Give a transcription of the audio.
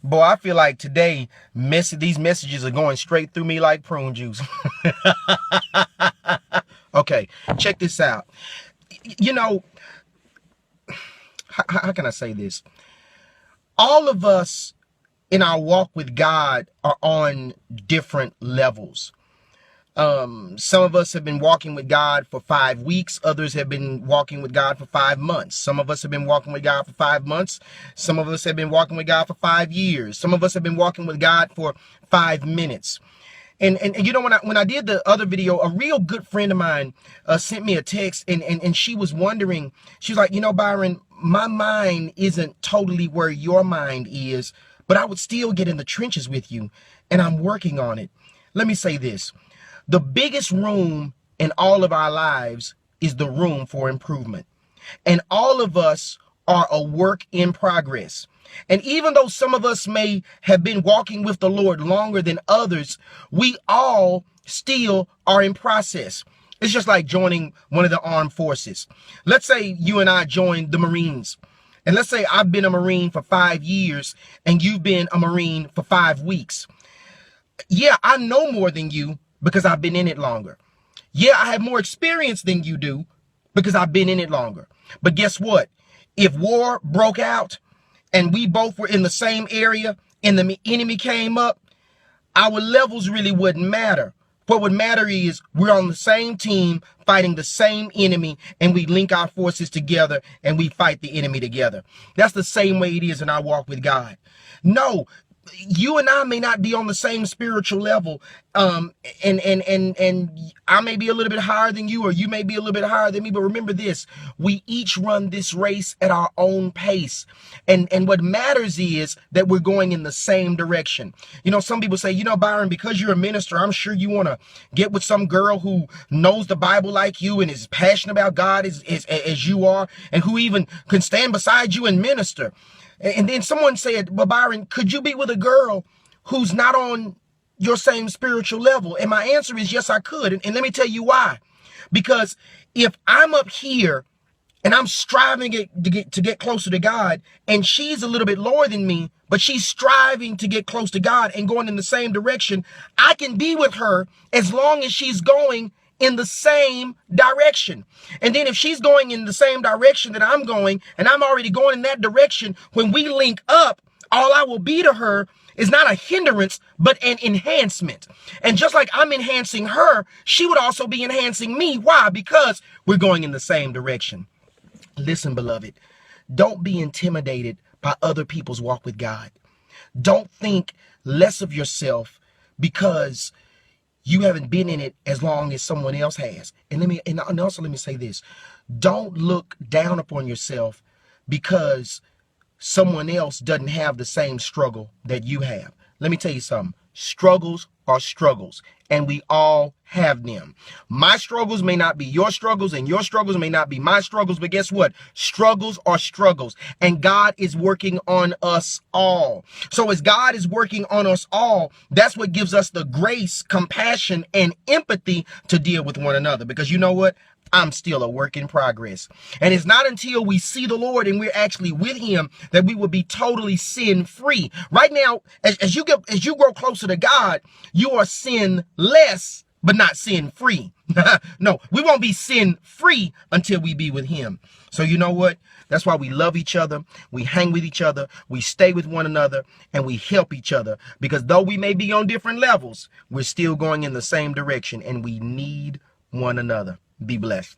Boy, I feel like today these messages are going straight through me like prune juice. Okay, check this out. You know, how can I say this? All of us in our walk with God are on different levels. Some of us have been walking with God for 5 weeks. Others have been walking with God for 5 months. Some of us have been walking with God for 5 months. Some of us have been walking with God for 5 years. Some of us have been walking with God for 5 minutes. And you know, when I did the other video, a real good friend of mine sent me a text, and she was wondering, she was like, you know, Byron, my mind isn't totally where your mind is, but I would still get in the trenches with you, and I'm working on it. Let me say this. The biggest room in all of our lives is the room for improvement. And all of us are a work in progress. And even though some of us may have been walking with the Lord longer than others, we all still are in process. It's just like joining one of the armed forces. Let's say you and I joined the Marines. And let's say I've been a Marine for 5 years and you've been a Marine for 5 weeks. Yeah, I know more than you because I've been in it longer. Yeah, I have more experience than you do because I've been in it longer. But guess what? If war broke out and we both were in the same area and the enemy came up, our levels really wouldn't matter. What would matter is we're on the same team fighting the same enemy, and we link our forces together and we fight the enemy together. That's the same way it is in our walk with God. No, you and I may not be on the same spiritual level, and I may be a little bit higher than you, or you may be a little bit higher than me, but remember this, we each run this race at our own pace, and what matters is that we're going in the same direction. You know, some people say, you know, Byron, because you're a minister, I'm sure you want to get with some girl who knows the Bible like you and is passionate about God as you are, and who even can stand beside you and minister. And then someone said, well, Byron, could you be with a girl who's not on your same spiritual level? And my answer is yes, I could. And let me tell you why. Because if I'm up here and I'm striving to get closer to God, and she's a little bit lower than me, but she's striving to get close to God and going in the same direction, I can be with her as long as she's going in the same direction. And then if she's going in the same direction that I'm going, and I'm already going in that direction, when we link up, all I will be to her is not a hindrance, but an enhancement. And just like I'm enhancing her, she would also be enhancing me. Why? Because we're going in the same direction. Listen, beloved, don't be intimidated by other people's walk with God. Don't think less of yourself because you haven't been in it as long as someone else has. And also let me say this. Don't look down upon yourself because someone else doesn't have the same struggle that you have. Let me tell you something. Struggles are struggles, and we all have them. My struggles may not be your struggles, and your struggles may not be my struggles, but guess what? Struggles are struggles, and God is working on us all. So as God is working on us all, that's what gives us the grace, compassion, and empathy to deal with one another. Because you know what? I'm still a work in progress. And it's not until we see the Lord and we're actually with him that we will be totally sin free. Right now, as you grow closer to God, you are sin less, but not sin free. No, we won't be sin free until we be with him. So you know what? That's why we love each other. We hang with each other. We stay with one another, and we help each other, because though we may be on different levels, we're still going in the same direction, and we need one another. Be blessed.